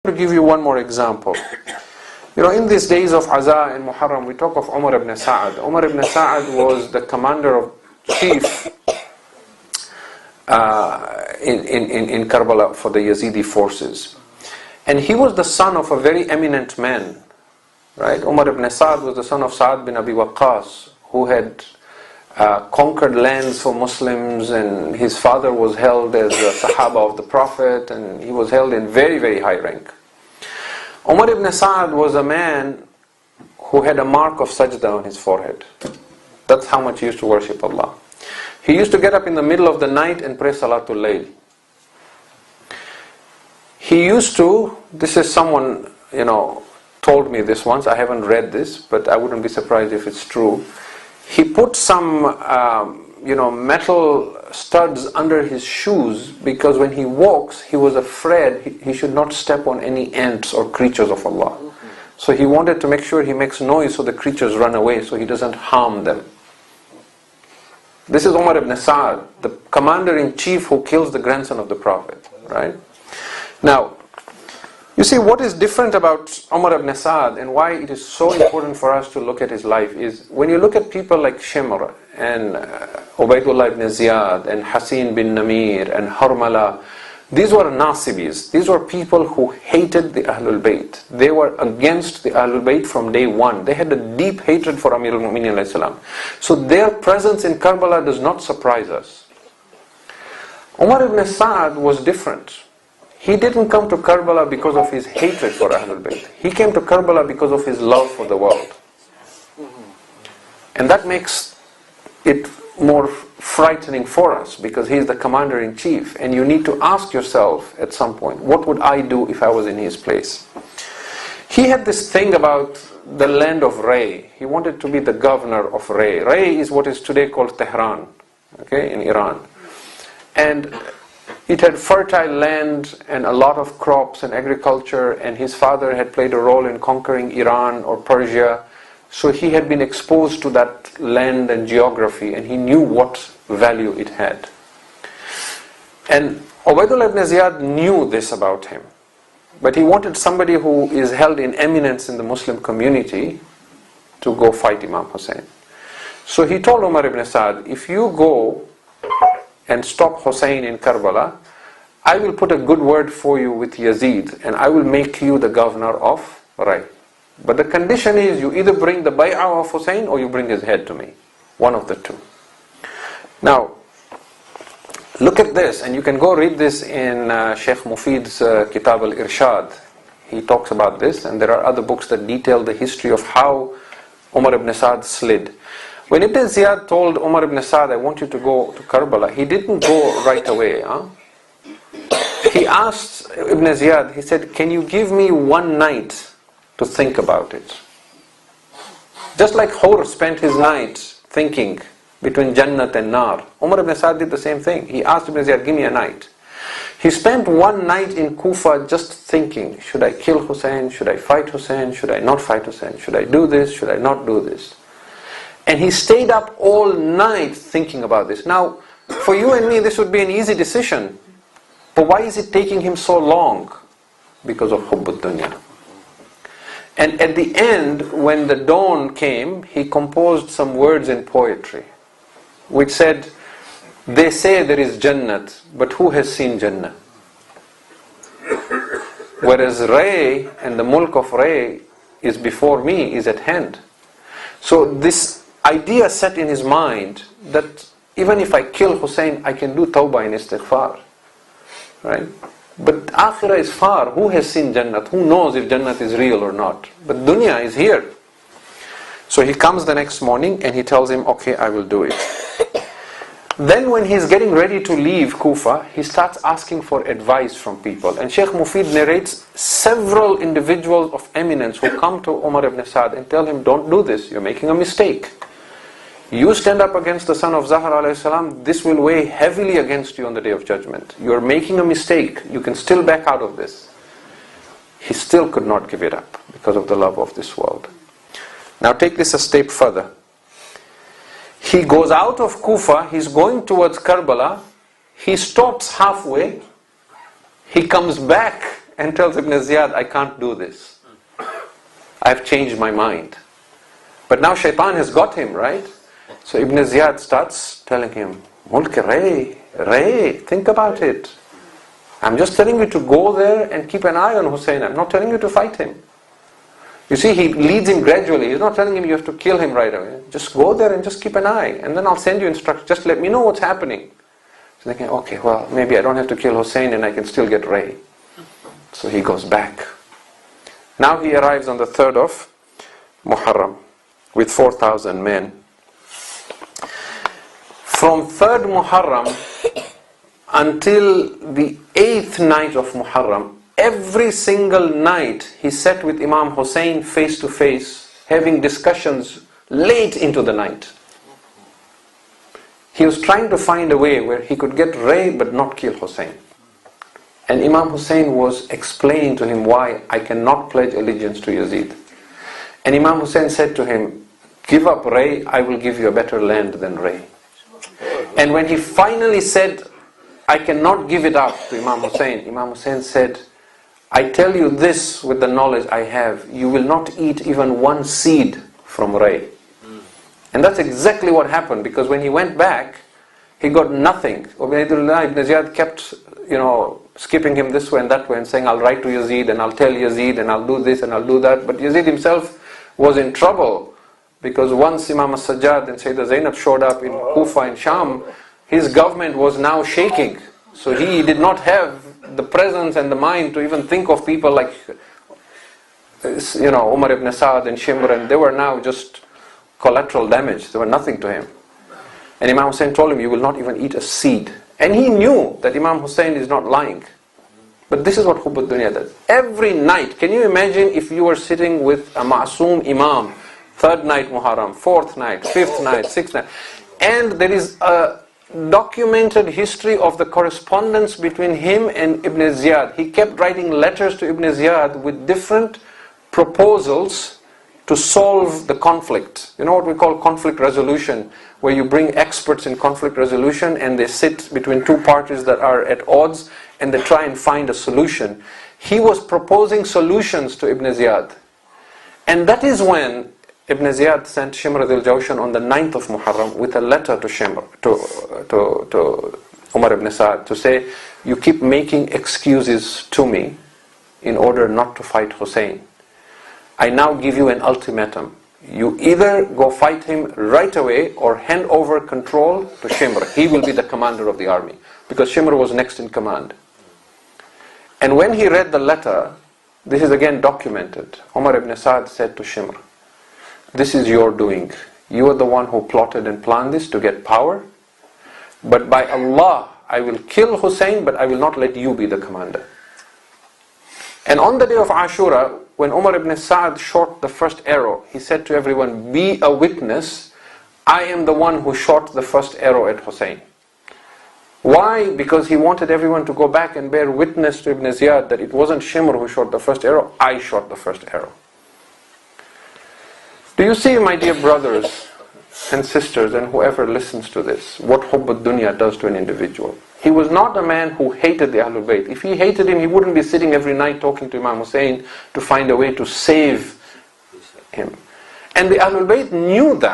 To give you one more example. In these days of Aza and Muharram, we talk of Umar ibn Saad. Umar ibn Saad was the commander of chief in Karbala for the Yazidi forces. And he was the son of a very eminent man. Right? Umar ibn Saad was the son of Saad bin Abi Waqqas, who had conquered lands for Muslims, and his father was held as a Sahaba of the Prophet, and he was held in very, very high rank. Umar ibn Saad was a man who had a mark of Sajdah on his forehead. That's how much he used to worship Allah. He used to get up in the middle of the night and pray Salatul Layl. He used to, this is someone, told me this once, I haven't read this, but I wouldn't be surprised if it's true. He put some, metal studs under his shoes because when he walks, he was afraid he should not step on any ants or creatures of Allah. So he wanted to make sure he makes noise so the creatures run away, so he doesn't harm them. This is Umar ibn Saad, the commander-in-chief who kills the grandson of the Prophet. Right? Now, you see, what is different about Umar ibn Saad and why it is so important for us to look at his life is when you look at people like Shimr and Ubaydullah ibn Ziyad and Hasin bin Namir and Harmala, these were Nasibis. These were people who hated the Ahlul Bayt. They were against the Ahlul Bayt from day one. They had a deep hatred for Amir al-Mu'mineen alayhi salam. So their presence in Karbala does not surprise us. Umar ibn Saad was different. He didn't come to Karbala because of his hatred for Ahlul Bayt. He came to Karbala because of his love for the world. And that makes it more frightening for us because he is the commander-in-chief. And you need to ask yourself at some point, what would I do if I was in his place? He had this thing about the land of Ray. He wanted to be the governor of Ray. Ray is what is today called Tehran, in Iran. And it had fertile land and a lot of crops and agriculture, and his father had played a role in conquering Iran or Persia. So he had been exposed to that land and geography, and he knew what value it had. And Ubaydullah ibn Ziyad knew this about him. But he wanted somebody who is held in eminence in the Muslim community to go fight Imam Hussain. So he told Umar ibn Saad, if you go and stop Hussain in Karbala, I will put a good word for you with Yazid, and I will make you the governor of Ray. But the condition is you either bring the bay'ah of Hussain or you bring his head to me. One of the two. Now, look at this, and you can go read this in Sheikh Mufid's Kitab al-Irshad. He talks about this, and there are other books that detail the history of how Umar ibn Saad slid. When Ibn Ziyad told Umar ibn Saad, I want you to go to Karbala, he didn't go right away. He asked Ibn Ziyad, he said, can you give me one night to think about it? Just like Hur spent his night thinking between Jannat and Nar, Umar ibn Saad did the same thing. He asked Ibn Ziyad, give me a night. He spent one night in Kufa just thinking, should I kill Hussain? Should I fight Hussain? Should I not fight Hussain? Should I do this? Should I not do this? And he stayed up all night thinking about this. Now, for you and me, this would be an easy decision. But why is it taking him so long? Because of Hubbud Dunya. And at the end, when the dawn came, he composed some words in poetry, which said, they say there is Jannat, but who has seen Jannah? Whereas Ray and the mulk of Ray is before me, is at hand. So this idea set in his mind that even if I kill Hussain, I can do tawbah and istighfar. Right? But Akhirah is far. Who has seen Jannat? Who knows if Jannat is real or not? But dunya is here. So he comes the next morning and he tells him, okay, I will do it. Then when he's getting ready to leave Kufa, he starts asking for advice from people. And Sheikh Mufid narrates several individuals of eminence who come to Umar ibn Saad and tell him, don't do this, you're making a mistake. You stand up against the son of Zahra alayhi salam, this will weigh heavily against you on the Day of Judgment. You're making a mistake, you can still back out of this. He still could not give it up because of the love of this world. Now take this a step further. He goes out of Kufa, he's going towards Karbala, he stops halfway, he comes back and tells Ibn Ziyad, I can't do this. I've changed my mind. But now shaitan has got him, right? So Ibn Ziyad starts telling him, Mulk Ray, think about it. I'm just telling you to go there and keep an eye on Hussein. I'm not telling you to fight him. You see, he leads him gradually. He's not telling him you have to kill him right away. Just go there and just keep an eye. And then I'll send you instructions. Just let me know what's happening. So thinking, okay, well, maybe I don't have to kill Hussein and I can still get Ray. So he goes back. Now he arrives on the 3rd of Muharram with 4,000 men. From 3rd Muharram until the 8th night of Muharram, every single night he sat with Imam Hussain face to face, having discussions late into the night. He was trying to find a way where he could get Ray but not kill Hussein. And Imam Hussain was explaining to him why I cannot pledge allegiance to Yazid. And Imam Hussain said to him, give up Ray, I will give you a better land than Ray. And when he finally said, I cannot give it up to Imam Hussain said, I tell you this with the knowledge I have, you will not eat even one seed from Ray. And that's exactly what happened, because when he went back, he got nothing. Ibn Ziyad kept, skipping him this way and that way and saying, I'll write to Yazid and I'll tell Yazid and I'll do this and I'll do that. But Yazid himself was in trouble, because once Imam Sajdah and Sayyidah Zainab showed up in Kufa in Sham, his government was now shaking. So he did not have the presence and the mind to even think of people like, Umar ibn Saad and Shimr, and they were now just collateral damage. They were nothing to him. And Imam Hussain told him, you will not even eat a seed. And he knew that Imam Hussain is not lying. But this is what Hubb al-Dunya does. Every night, can you imagine if you were sitting with a Ma'soom Imam, 3rd night Muharram, 4th night, 5th night, 6th night, and there is a documented history of the correspondence between him and Ibn Ziyad. He kept writing letters to Ibn Ziyad with different proposals to solve the conflict. You know what we call conflict resolution, where you bring experts in conflict resolution and they sit between two parties that are at odds and they try and find a solution. He was proposing solutions to Ibn Ziyad. And that is when Ibn Ziyad sent Shimr al-Jawshan on the 9th of Muharram with a letter to Shimr, to Umar ibn Saad, to say, you keep making excuses to me in order not to fight Hussein. I now give you an ultimatum. You either go fight him right away or hand over control to Shimr. He will be the commander of the army, because Shimr was next in command. And when he read the letter, this is again documented, Umar ibn Saad said to Shimr, this is your doing. You are the one who plotted and planned this to get power. But by Allah, I will kill Hussein, but I will not let you be the commander. And on the day of Ashura, when Umar ibn Saad shot the first arrow, he said to everyone, be a witness, I am the one who shot the first arrow at Hussein. Why? Because he wanted everyone to go back and bear witness to Ibn Ziyad that it wasn't Shimr who shot the first arrow, I shot the first arrow. Do you see, my dear brothers and sisters, and whoever listens to this, what Hubb al-Dunya does to an individual? He was not a man who hated the Ahlul Bayt. If he hated him, he wouldn't be sitting every night talking to Imam Hussain to find a way to save him. And the Ahlul Bayt knew that.